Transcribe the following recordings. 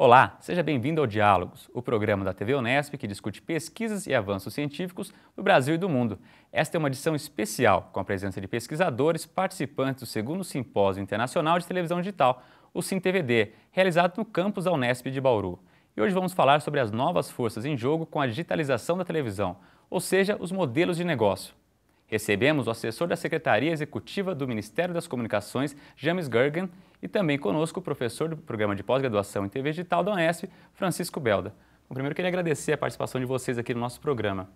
Olá, seja bem-vindo ao Diálogos, o programa da TV Unesp que discute pesquisas e avanços científicos do Brasil e do mundo. Esta é uma edição especial, com a presença de pesquisadores participantes do segundo Simpósio Internacional de Televisão Digital, o SINTVD, realizado no campus da Unesp de Bauru. E hoje vamos falar sobre as novas forças em jogo com a digitalização da televisão, ou seja, os modelos de negócio. Recebemos o assessor da Secretaria Executiva do Ministério das Comunicações, James Gergen, e também conosco o professor do Programa de Pós-Graduação em TV Digital da Unesp, Francisco Belda. Bom, primeiro, queria agradecer a participação de vocês aqui no nosso programa.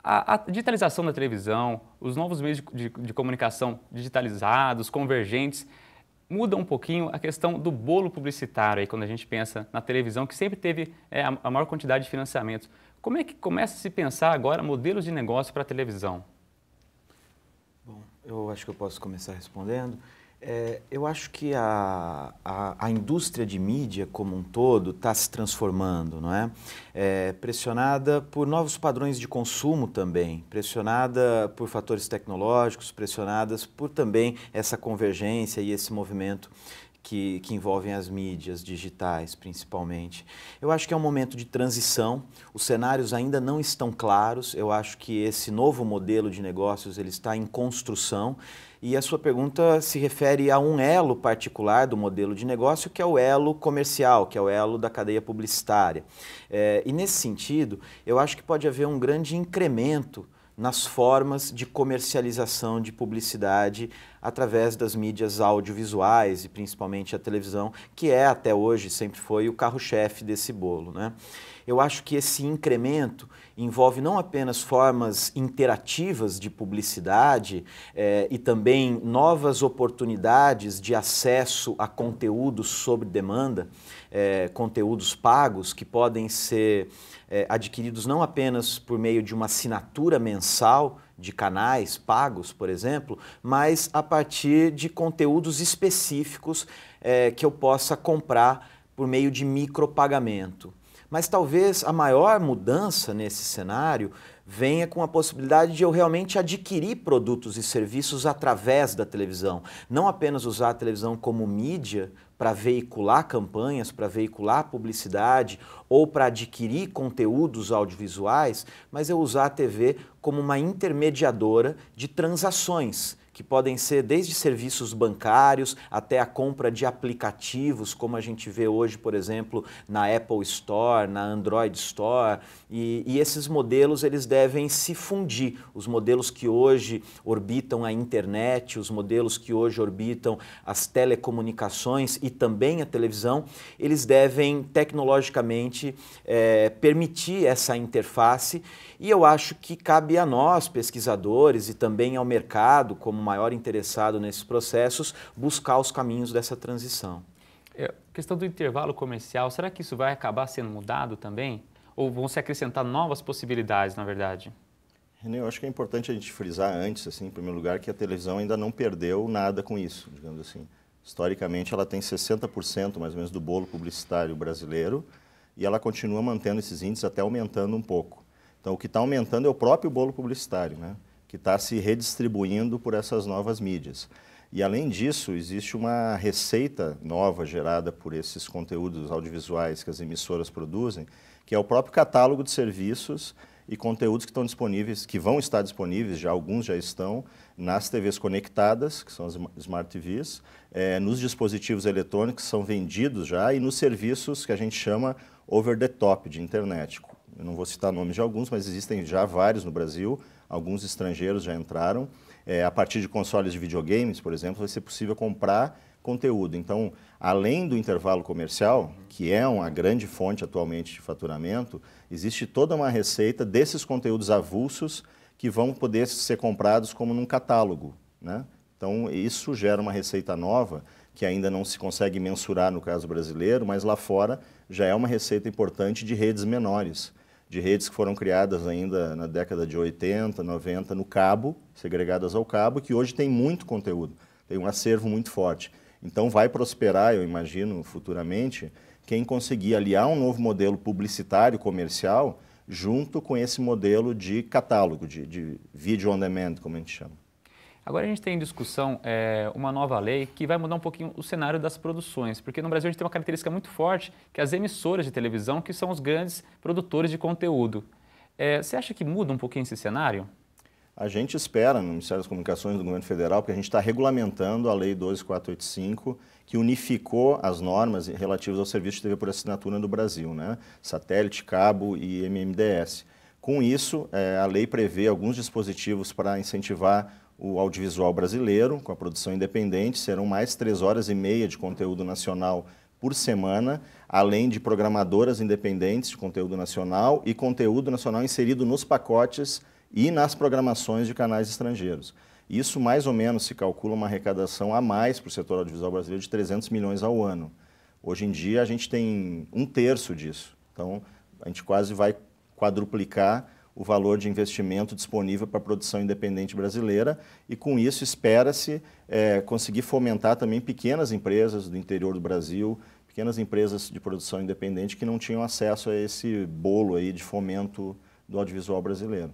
A digitalização da televisão, os novos meios de comunicação digitalizados, convergentes, muda um pouquinho a questão do bolo publicitário, aí, quando a gente pensa na televisão, que sempre teve a maior quantidade de financiamentos. Como é que começa a se pensar agora modelos de negócio para a televisão? Bom, eu acho que eu posso começar respondendo. Eu acho que a indústria de mídia como um todo está se transformando, não é? Pressionada por novos padrões de consumo também, pressionada por fatores tecnológicos, pressionadas por também essa convergência e esse movimento que envolvem as mídias digitais, principalmente. Eu acho que é um momento de transição, os cenários ainda não estão claros, eu acho que esse novo modelo de negócios ele está em construção e a sua pergunta se refere a um elo particular do modelo de negócio, que é o elo comercial, que é o elo da cadeia publicitária. E nesse sentido, eu acho que pode haver um grande incremento nas formas de comercialização de publicidade através das mídias audiovisuais e principalmente a televisão, que até hoje sempre foi o carro-chefe desse bolo, né? Eu acho que esse incremento envolve não apenas formas interativas de publicidade e também novas oportunidades de acesso a conteúdos sob demanda, conteúdos pagos que podem ser adquiridos não apenas por meio de uma assinatura mensal de canais pagos, por exemplo, mas a partir de conteúdos específicos que eu possa comprar por meio de micropagamento. Mas talvez a maior mudança nesse cenário venha com a possibilidade de eu realmente adquirir produtos e serviços através da televisão. Não apenas usar a televisão como mídia para veicular campanhas, para veicular publicidade ou para adquirir conteúdos audiovisuais, mas eu usar a TV como uma intermediadora de transações, que podem ser desde serviços bancários até a compra de aplicativos, como a gente vê hoje, por exemplo, na Apple Store, na Android Store, e esses modelos eles devem se fundir. Os modelos que hoje orbitam a internet, os modelos que hoje orbitam as telecomunicações e também a televisão, eles devem tecnologicamente permitir essa interface, e eu acho que cabe a nós, pesquisadores, e também ao mercado, como maior interessado nesses processos, buscar os caminhos dessa transição. Questão do intervalo comercial, será que isso vai acabar sendo mudado também? Ou vão se acrescentar novas possibilidades, na verdade? René, eu acho que é importante a gente frisar antes, assim, em primeiro lugar, que a televisão ainda não perdeu nada com isso, digamos assim. Historicamente, ela tem 60% mais ou menos do bolo publicitário brasileiro e ela continua mantendo esses índices, até aumentando um pouco. Então, o que está aumentando é o próprio bolo publicitário, né? Que está se redistribuindo por essas novas mídias. E, além disso, existe uma receita nova gerada por esses conteúdos audiovisuais que as emissoras produzem, que é o próprio catálogo de serviços e conteúdos que estão disponíveis, que vão estar disponíveis, já alguns já estão, nas TVs conectadas, que são as Smart TVs, nos dispositivos eletrônicos que são vendidos já e nos serviços que a gente chama over the top de internet. Eu não vou citar nomes de alguns, mas existem já vários no Brasil, alguns estrangeiros já entraram. A partir de consoles de videogames, por exemplo, vai ser possível comprar conteúdo. Então, além do intervalo comercial, que é uma grande fonte atualmente de faturamento, existe toda uma receita desses conteúdos avulsos que vão poder ser comprados como num catálogo, né? Então, isso gera uma receita nova que ainda não se consegue mensurar no caso brasileiro, mas lá fora já é uma receita importante de redes menores, de redes que foram criadas ainda na década de 80, 90, no cabo, segregadas ao cabo, que hoje tem muito conteúdo, tem um acervo muito forte. Então vai prosperar, eu imagino, futuramente, quem conseguir aliar um novo modelo publicitário, comercial, junto com esse modelo de catálogo, de vídeo on demand, como a gente chama. Agora a gente tem em discussão uma nova lei que vai mudar um pouquinho o cenário das produções, porque no Brasil a gente tem uma característica muito forte, que é as emissoras de televisão, que são os grandes produtores de conteúdo. Você acha que muda um pouquinho esse cenário? A gente espera, no Ministério das Comunicações do Governo Federal, porque a gente está regulamentando a Lei 12485, que unificou as normas relativas ao serviço de TV por assinatura no Brasil, né? Satélite, cabo e MMDS. Com isso, a lei prevê alguns dispositivos para incentivar o audiovisual brasileiro, com a produção independente. Serão mais 3 horas e meia de conteúdo nacional por semana, além de programadoras independentes de conteúdo nacional e conteúdo nacional inserido nos pacotes e nas programações de canais estrangeiros. Isso mais ou menos se calcula uma arrecadação a mais para o setor audiovisual brasileiro de 300 milhões ao ano. Hoje em dia a gente tem 1/3 disso, então a gente quase vai quadruplicar o valor de investimento disponível para a produção independente brasileira e com isso espera-se conseguir fomentar também pequenas empresas do interior do Brasil, pequenas empresas de produção independente que não tinham acesso a esse bolo aí de fomento do audiovisual brasileiro.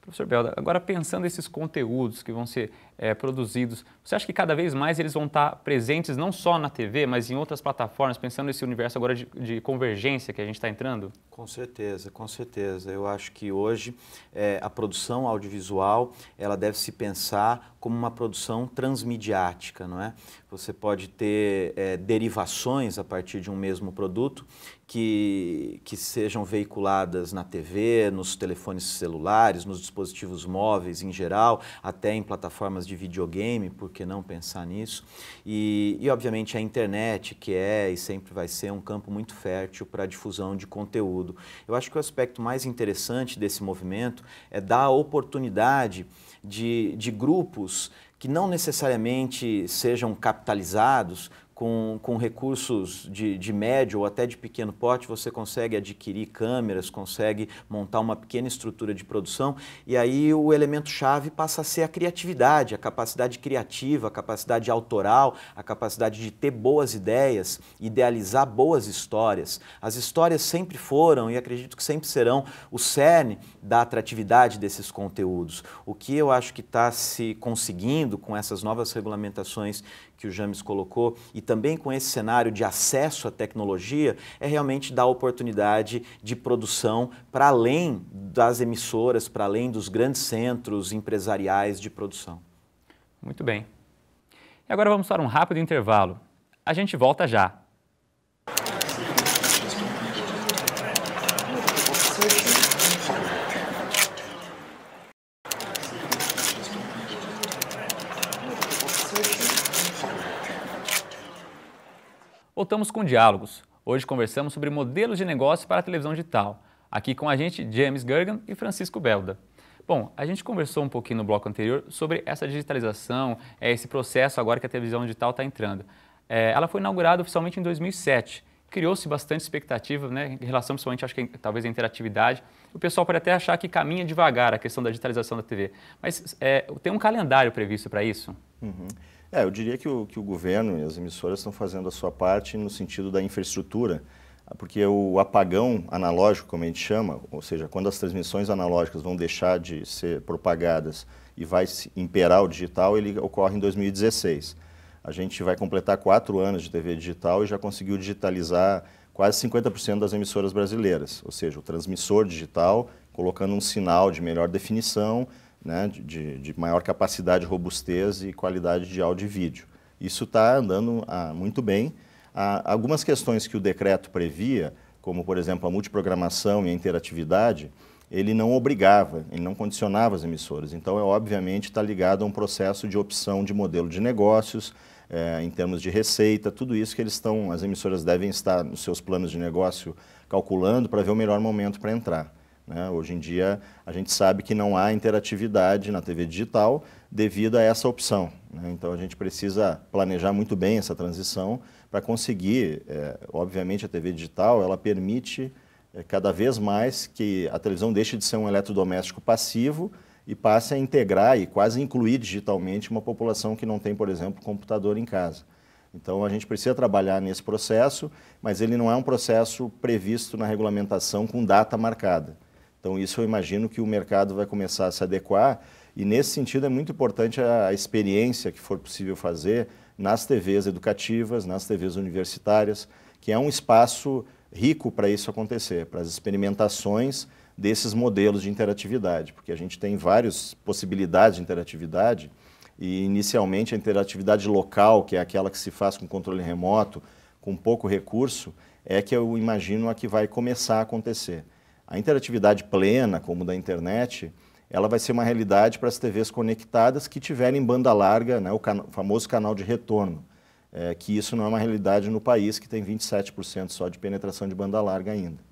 Professor Belda, agora pensando nesses conteúdos que vão ser produzidos, você acha que cada vez mais eles vão estar presentes não só na TV, mas em outras plataformas, pensando nesse universo agora de convergência que a gente está entrando? Com certeza, com certeza. Eu acho que hoje a produção audiovisual ela deve se pensar como uma produção transmediática, não é? Você pode ter derivações a partir de um mesmo produto que sejam veiculadas na TV, nos telefones celulares, nos dispositivos móveis em geral, até em plataformas de videogame, por que não pensar nisso? E obviamente a internet, que e sempre vai ser um campo muito fértil para a difusão de conteúdo. Eu acho que o aspecto mais interessante desse movimento é dar a oportunidade de grupos que não necessariamente sejam capitalizados, com recursos de médio ou até de pequeno porte, você consegue adquirir câmeras, consegue montar uma pequena estrutura de produção e aí o elemento-chave passa a ser a criatividade, a capacidade criativa, a capacidade autoral, a capacidade de ter boas ideias, idealizar boas histórias. As histórias sempre foram e acredito que sempre serão o cerne da atratividade desses conteúdos. O que eu acho que está se conseguindo com essas novas regulamentações que o James colocou, e também com esse cenário de acesso à tecnologia, é realmente dar oportunidade de produção para além das emissoras, para além dos grandes centros empresariais de produção. Muito bem. E agora vamos para um rápido intervalo. A gente volta já. Voltamos com Diálogos. Hoje conversamos sobre modelos de negócio para a televisão digital. Aqui com a gente, James Gergen e Francisco Belda. Bom, a gente conversou um pouquinho no bloco anterior sobre essa digitalização, esse processo agora que a televisão digital está entrando. Ela foi inaugurada oficialmente em 2007. Criou-se bastante expectativa, né, em relação, principalmente, acho que talvez a interatividade. O pessoal pode até achar que caminha devagar a questão da digitalização da TV. Mas tem um calendário previsto para isso? Uhum. Eu diria que o governo e as emissoras estão fazendo a sua parte no sentido da infraestrutura, porque o apagão analógico, como a gente chama, ou seja, quando as transmissões analógicas vão deixar de ser propagadas e vai imperar o digital, ele ocorre em 2016. A gente vai completar 4 anos de TV digital e já conseguiu digitalizar quase 50% das emissoras brasileiras, ou seja, o transmissor digital colocando um sinal de melhor definição, né, de maior capacidade, robustez e qualidade de áudio e vídeo. Isso está andando muito bem. Há algumas questões que o decreto previa, como, por exemplo, a multiprogramação e a interatividade, ele não obrigava, ele não condicionava as emissoras. Então, obviamente, está ligado a um processo de opção de modelo de negócios, em termos de receita, tudo isso que as emissoras devem estar nos seus planos de negócio calculando para ver o melhor momento para entrar. Hoje em dia, a gente sabe que não há interatividade na TV digital devido a essa opção. Então, a gente precisa planejar muito bem essa transição para conseguir, obviamente, a TV digital, ela permite cada vez mais que a televisão deixe de ser um eletrodoméstico passivo e passe a integrar e quase incluir digitalmente uma população que não tem, por exemplo, computador em casa. Então, a gente precisa trabalhar nesse processo, mas ele não é um processo previsto na regulamentação com data marcada. Então, isso eu imagino que o mercado vai começar a se adequar E nesse sentido é muito importante a experiência que for possível fazer nas TVs educativas, nas TVs universitárias, que é um espaço rico para isso acontecer, para as experimentações desses modelos de interatividade, porque a gente tem várias possibilidades de interatividade e inicialmente a interatividade local, que é aquela que se faz com controle remoto, com pouco recurso, é que eu imagino a que vai começar a acontecer. A interatividade plena, como da internet, ela vai ser uma realidade para as TVs conectadas que tiverem banda larga, né, o famoso canal de retorno, que isso não é uma realidade no país, que tem 27% só de penetração de banda larga ainda.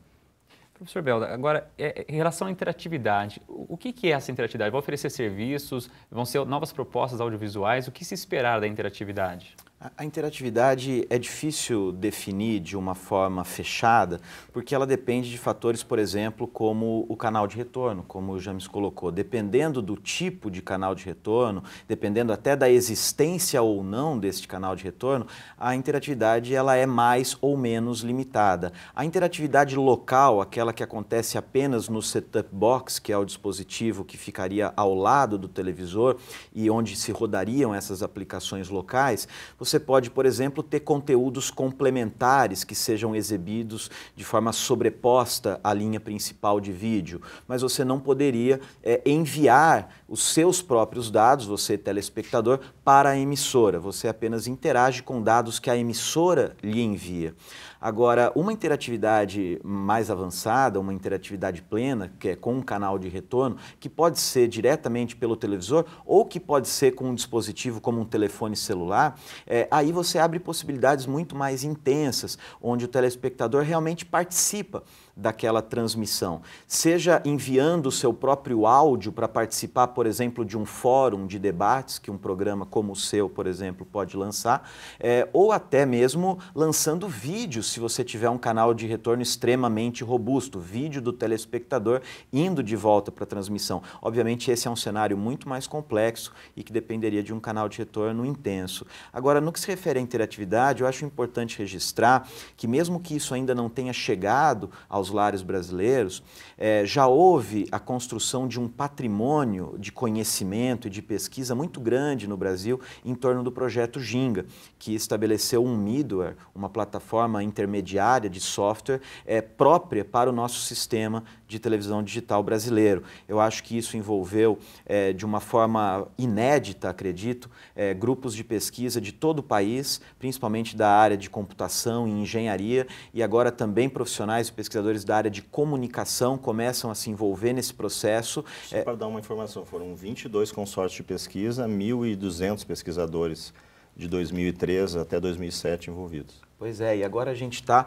Professor Belda, agora, em relação à interatividade, o que é essa interatividade? Vai oferecer serviços? Vão ser novas propostas audiovisuais? O que se esperar da interatividade? A interatividade é difícil definir de uma forma fechada, porque ela depende de fatores, por exemplo, como o canal de retorno, como o James colocou. Dependendo do tipo de canal de retorno, dependendo até da existência ou não deste canal de retorno, a interatividade ela é mais ou menos limitada. A interatividade local, aquela que acontece apenas no set-top box, que é o dispositivo que ficaria ao lado do televisor e onde se rodariam essas aplicações locais, você pode, por exemplo, ter conteúdos complementares que sejam exibidos de forma sobreposta à linha principal de vídeo, mas você não poderia enviar os seus próprios dados, você telespectador, para a emissora. Você apenas interage com dados que a emissora lhe envia. Agora, uma interatividade mais avançada, uma interatividade plena, que é com um canal de retorno, que pode ser diretamente pelo televisor ou que pode ser com um dispositivo como um telefone celular, aí você abre possibilidades muito mais intensas, onde o telespectador realmente participa daquela transmissão, seja enviando o seu próprio áudio para participar, por exemplo, de um fórum de debates que um programa como o seu, por exemplo, pode lançar, ou até mesmo lançando vídeos, se você tiver um canal de retorno extremamente robusto, vídeo do telespectador indo de volta para a transmissão. Obviamente esse é um cenário muito mais complexo e que dependeria de um canal de retorno intenso. Agora, no que se refere à interatividade, eu acho importante registrar que mesmo que isso ainda não tenha chegado aos lares brasileiros, já houve a construção de um patrimônio de conhecimento e de pesquisa muito grande no Brasil em torno do projeto Ginga, que estabeleceu um middleware, uma plataforma intermediária de software própria para o nosso sistema de televisão digital brasileiro. Eu acho que isso envolveu, de uma forma inédita, acredito, grupos de pesquisa de todo o país, principalmente da área de computação e engenharia, e agora também profissionais e pesquisadores da área de comunicação começam a se envolver nesse processo. Só para dar uma informação, foram 22 consórcios de pesquisa, 1.200 pesquisadores de 2003 até 2007 envolvidos. Pois é, e agora a gente está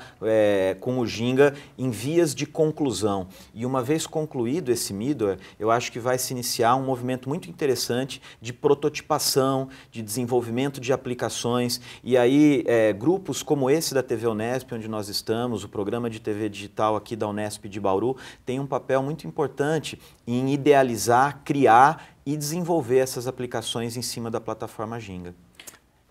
com o Ginga em vias de conclusão. E uma vez concluído esse middleware, eu acho que vai se iniciar um movimento muito interessante de prototipação, de desenvolvimento de aplicações. E aí grupos como esse da TV Unesp, onde nós estamos, o programa de TV digital aqui da Unesp de Bauru, tem um papel muito importante em idealizar, criar e desenvolver essas aplicações em cima da plataforma Ginga.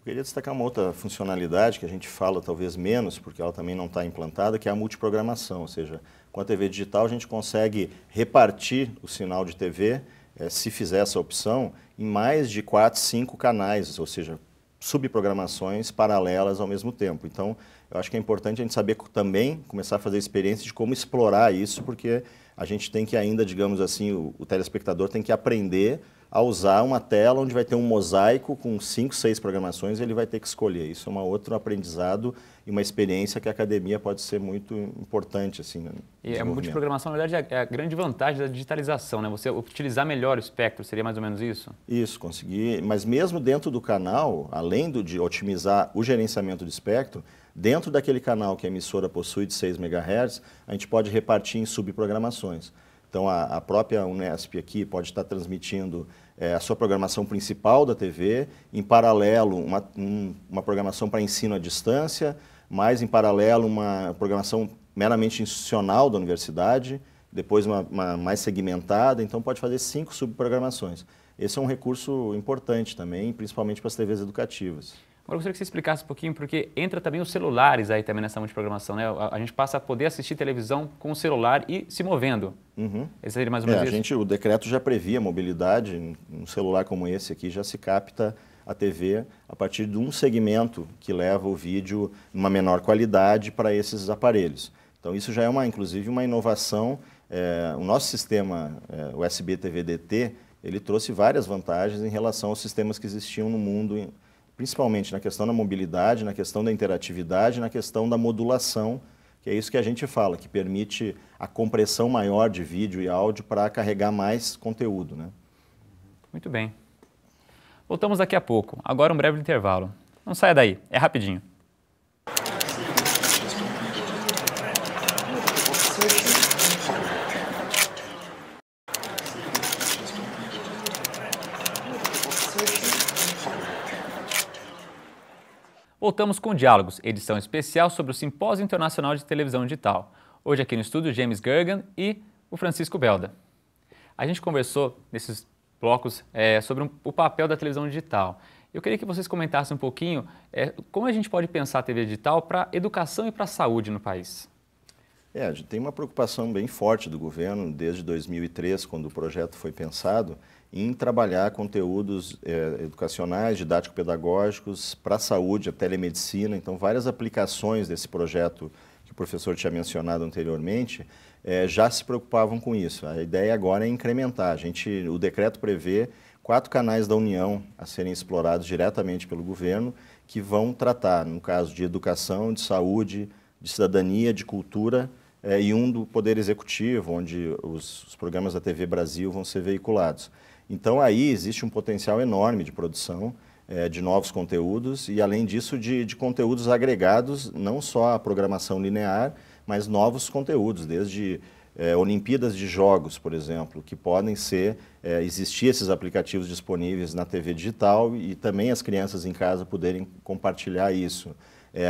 Eu queria destacar uma outra funcionalidade que a gente fala talvez menos, porque ela também não está implantada, que é a multiprogramação, ou seja, com a TV digital a gente consegue repartir o sinal de TV, se fizer essa opção, em mais de 4, 5 canais, ou seja, subprogramações paralelas ao mesmo tempo. Então, eu acho que é importante a gente saber também começar a fazer experiência de como explorar isso, porque a gente tem que ainda, digamos assim, o telespectador tem que aprender a usar uma tela onde vai ter um mosaico com 5, 6 programações e ele vai ter que escolher. Isso é um outro aprendizado e uma experiência que a academia pode ser muito importante. Assim, e a multiprogramação, na verdade, é a grande vantagem da digitalização, né? Você utilizar melhor o espectro, seria mais ou menos isso? Isso, conseguir. Mas mesmo dentro do canal, além de otimizar o gerenciamento do espectro, dentro daquele canal que a emissora possui de 6 MHz, a gente pode repartir em subprogramações. Então, a própria Unesp aqui pode estar transmitindo a sua programação principal da TV, em paralelo uma programação para ensino à distância, mais em paralelo uma programação meramente institucional da universidade, depois uma mais segmentada, então pode fazer 5 subprogramações. Esse é um recurso importante também, principalmente para as TVs educativas. Agora eu gostaria que você explicasse um pouquinho, porque entra também os celulares aí também nessa multiprogramação, né? A gente passa a poder assistir televisão com o celular e se movendo. Esse seria mais ou menos isso? O decreto já previa mobilidade, um celular como esse aqui já se capta a TV a partir de um segmento que leva o vídeo numa menor qualidade para esses aparelhos. Então isso já é inclusive uma inovação. O nosso sistema USB TV-DT, ele trouxe várias vantagens em relação aos sistemas que existiam no mundo, principalmente na questão da mobilidade, na questão da interatividade, na questão da modulação, que é isso que a gente fala, que permite a compressão maior de vídeo e áudio para carregar mais conteúdo, né? Muito bem. Voltamos daqui a pouco. Agora um breve intervalo. Não saia daí, é rapidinho. Voltamos com Diálogos, edição especial sobre o Simpósio Internacional de Televisão Digital. Hoje aqui no estúdio, James Gergen e o Francisco Belda. A gente conversou nesses blocos sobre o papel da televisão digital. Eu queria que vocês comentassem um pouquinho como a gente pode pensar a TV digital para educação e para a saúde no país. A gente tem uma preocupação bem forte do governo desde 2003, quando o projeto foi pensado, em trabalhar conteúdos educacionais, didático-pedagógicos para a saúde, a telemedicina. Então, várias aplicações desse projeto que o professor tinha mencionado anteriormente já se preocupavam com isso. A ideia agora é incrementar. O decreto prevê 4 canais da União a serem explorados diretamente pelo governo, que vão tratar, no caso de educação, de saúde, de cidadania, de cultura, e um do Poder Executivo, onde os programas da TV Brasil vão ser veiculados. Então, aí existe um potencial enorme de produção de novos conteúdos e, além disso, de conteúdos agregados, não só a programação linear, mas novos conteúdos, desde Olimpíadas de Jogos, por exemplo, que podem existir esses aplicativos disponíveis na TV digital e também as crianças em casa poderem compartilhar isso.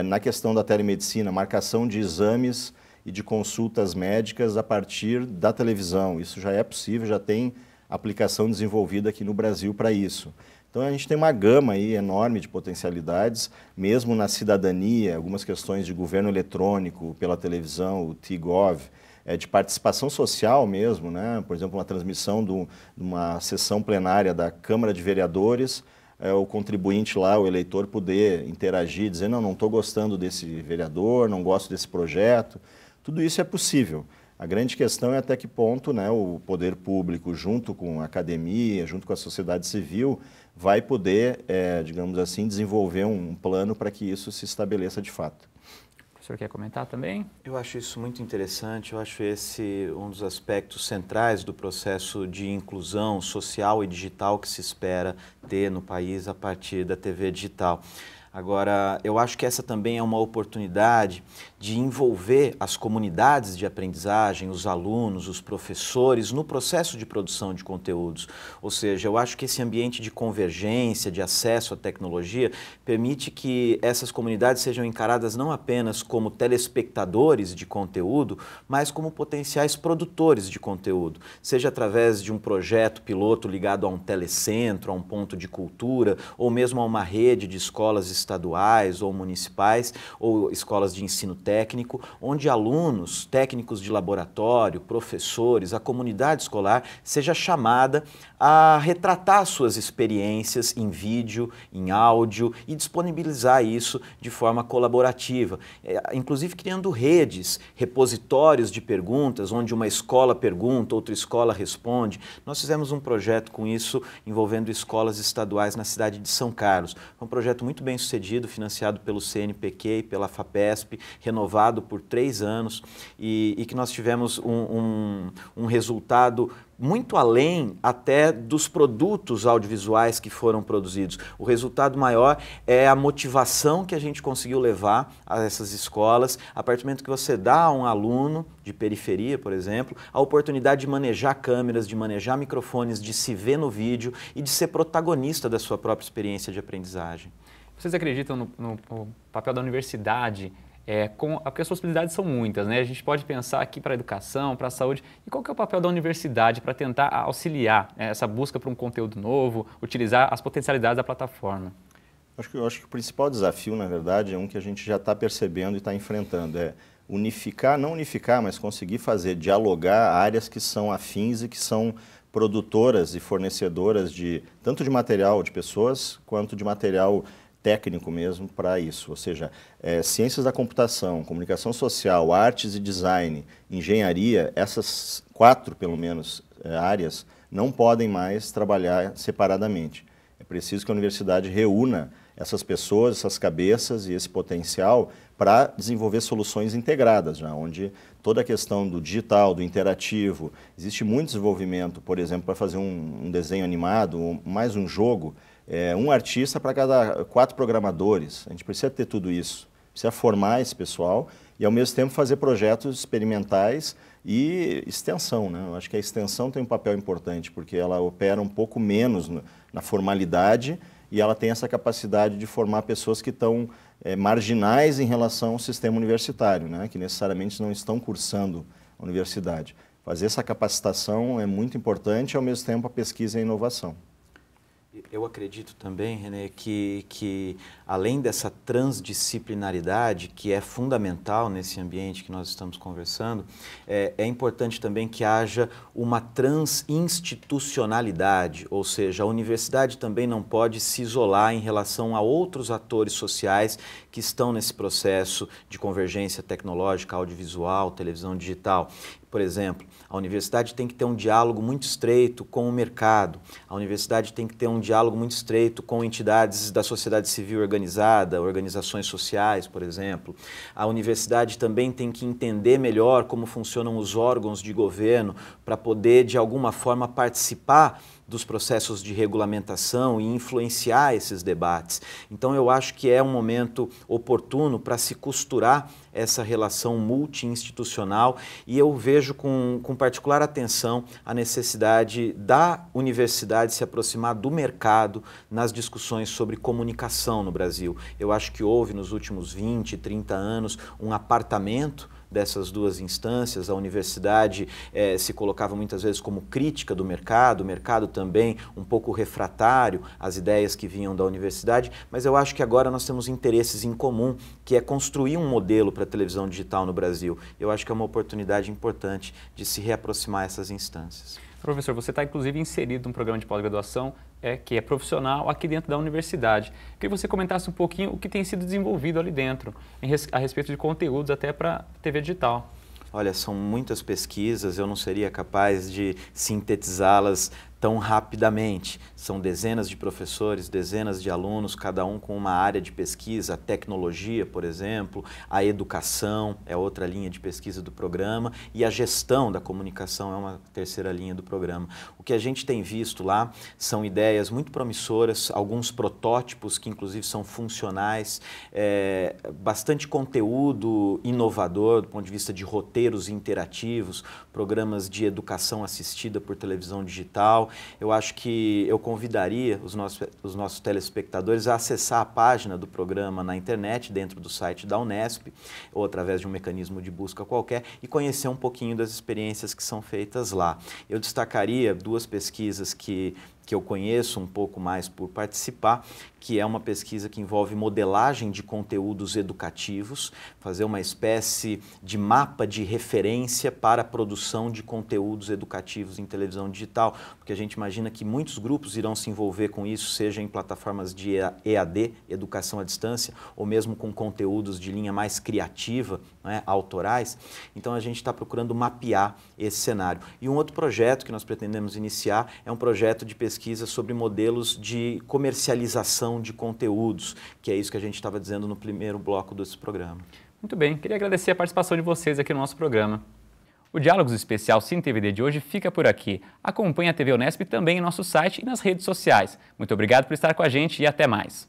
Na questão da telemedicina, marcação de exames e de consultas médicas a partir da televisão. Isso já é possível, já tem aplicação desenvolvida aqui no Brasil para isso. Então a gente tem uma gama aí enorme de potencialidades, mesmo na cidadania, algumas questões de governo eletrônico pela televisão, o T-Gov, de participação social mesmo, né? Por exemplo, uma transmissão de uma sessão plenária da Câmara de Vereadores, o contribuinte lá, o eleitor, poder interagir, dizer, não estou gostando desse vereador, não gosto desse projeto. Tudo isso é possível. A grande questão é até que ponto, né, o poder público, junto com a academia, junto com a sociedade civil, vai poder, digamos assim, desenvolver um plano para que isso se estabeleça de fato. O senhor quer comentar também? Eu acho isso muito interessante, eu acho esse um dos aspectos centrais do processo de inclusão social e digital que se espera ter no país a partir da TV digital. Agora, eu acho que essa também é uma oportunidade de envolver as comunidades de aprendizagem, os alunos, os professores, no processo de produção de conteúdos. Ou seja, eu acho que esse ambiente de convergência, de acesso à tecnologia, permite que essas comunidades sejam encaradas não apenas como telespectadores de conteúdo, mas como potenciais produtores de conteúdo, seja através de um projeto piloto ligado a um telecentro, a um ponto de cultura, ou mesmo a uma rede de escolas estaduais ou municipais ou escolas de ensino técnico, onde alunos, técnicos de laboratório, professores, a comunidade escolar seja chamada a retratar suas experiências em vídeo, em áudio e disponibilizar isso de forma colaborativa, inclusive criando redes, repositórios de perguntas, onde uma escola pergunta, outra escola responde. Nós fizemos um projeto com isso envolvendo escolas estaduais na cidade de São Carlos. Foi um projeto muito bem sucedido, financiado pelo CNPq e pela FAPESP, renovado por 3 anos e que nós tivemos um resultado muito além até dos produtos audiovisuais que foram produzidos. O resultado maior é a motivação que a gente conseguiu levar a essas escolas, a partir do momento que você dá a um aluno de periferia, por exemplo, a oportunidade de manejar câmeras, de manejar microfones, de se ver no vídeo e de ser protagonista da sua própria experiência de aprendizagem. Vocês acreditam no papel da universidade? Porque as possibilidades são muitas, né? A gente pode pensar aqui para a educação, para a saúde. E qual que é o papel da universidade para tentar auxiliar essa busca por um conteúdo novo, utilizar as potencialidades da plataforma? Eu acho que o principal desafio, na verdade, é um que a gente já está percebendo e está enfrentando, é unificar, não unificar, mas conseguir fazer, dialogar áreas que são afins e que são produtoras e fornecedoras de tanto de material de pessoas quanto de material técnico mesmo para isso, ou seja, ciências da computação, comunicação social, artes e design, engenharia, essas 4 pelo menos áreas não podem mais trabalhar separadamente. É preciso que a universidade reúna essas pessoas, essas cabeças e esse potencial para desenvolver soluções integradas, já, onde toda a questão do digital, do interativo, existe muito desenvolvimento, por exemplo, para fazer um desenho animado, mais um jogo, um artista para cada 4 programadores. A gente precisa ter tudo isso, precisa formar esse pessoal e, ao mesmo tempo, fazer projetos experimentais e extensão, né? Eu acho que a extensão tem um papel importante, porque ela opera um pouco menos na formalidade e ela tem essa capacidade de formar pessoas que estão marginais em relação ao sistema universitário, né? Que necessariamente não estão cursando a universidade. Fazer essa capacitação é muito importante e, ao mesmo tempo, a pesquisa e a inovação. Eu acredito também, René, que além dessa transdisciplinaridade, que é fundamental nesse ambiente que nós estamos conversando, é importante também que haja uma transinstitucionalidade, ou seja, a universidade também não pode se isolar em relação a outros atores sociais que estão nesse processo de convergência tecnológica, audiovisual, televisão digital. Por exemplo, a universidade tem que ter um diálogo muito estreito com o mercado, a universidade tem que ter um diálogo muito estreito com entidades da sociedade civil organizada, organizações sociais, por exemplo. A universidade também tem que entender melhor como funcionam os órgãos de governo para poder, de alguma forma, participar dos processos de regulamentação e influenciar esses debates. Então, eu acho que é um momento oportuno para se costurar essa relação multi-institucional e eu vejo com particular atenção a necessidade da universidade se aproximar do mercado nas discussões sobre comunicação no Brasil. Eu acho que houve nos últimos 20, 30 anos um apartamento dessas duas instâncias. A universidade se colocava muitas vezes como crítica do mercado, o mercado também um pouco refratário às ideias que vinham da universidade, mas eu acho que agora nós temos interesses em comum, que é construir um modelo para a televisão digital no Brasil. Eu acho que é uma oportunidade importante de se reaproximar essas instâncias. Professor, você está inclusive inserido num programa de pós-graduação que é profissional aqui dentro da universidade. Queria que você comentasse um pouquinho o que tem sido desenvolvido ali dentro, a respeito de conteúdos até para TV digital. Olha, são muitas pesquisas, eu não seria capaz de sintetizá-las tão rapidamente. São dezenas de professores, dezenas de alunos, cada um com uma área de pesquisa, a tecnologia, por exemplo, a educação é outra linha de pesquisa do programa e a gestão da comunicação é uma terceira linha do programa. O que a gente tem visto lá são ideias muito promissoras, alguns protótipos que inclusive são funcionais, bastante conteúdo inovador do ponto de vista de roteiros interativos, programas de educação assistida por televisão digital. Eu acho que eu convidaria os nossos telespectadores a acessar a página do programa na internet, dentro do site da Unesp, ou através de um mecanismo de busca qualquer, e conhecer um pouquinho das experiências que são feitas lá. Eu destacaria 2 pesquisas que eu conheço um pouco mais por participar, que é uma pesquisa que envolve modelagem de conteúdos educativos, fazer uma espécie de mapa de referência para a produção de conteúdos educativos em televisão digital, porque a gente imagina que muitos grupos irão se envolver com isso, seja em plataformas de EAD, educação à distância, ou mesmo com conteúdos de linha mais criativa, né, autorais. Então a gente está procurando mapear esse cenário. E um outro projeto que nós pretendemos iniciar é um projeto de pesquisa sobre modelos de comercialização de conteúdos, que é isso que a gente estava dizendo no primeiro bloco desse programa. Muito bem, queria agradecer a participação de vocês aqui no nosso programa. O Diálogos Especial Cine TVD de hoje fica por aqui. Acompanhe a TV Unesp também em nosso site e nas redes sociais. Muito obrigado por estar com a gente e até mais.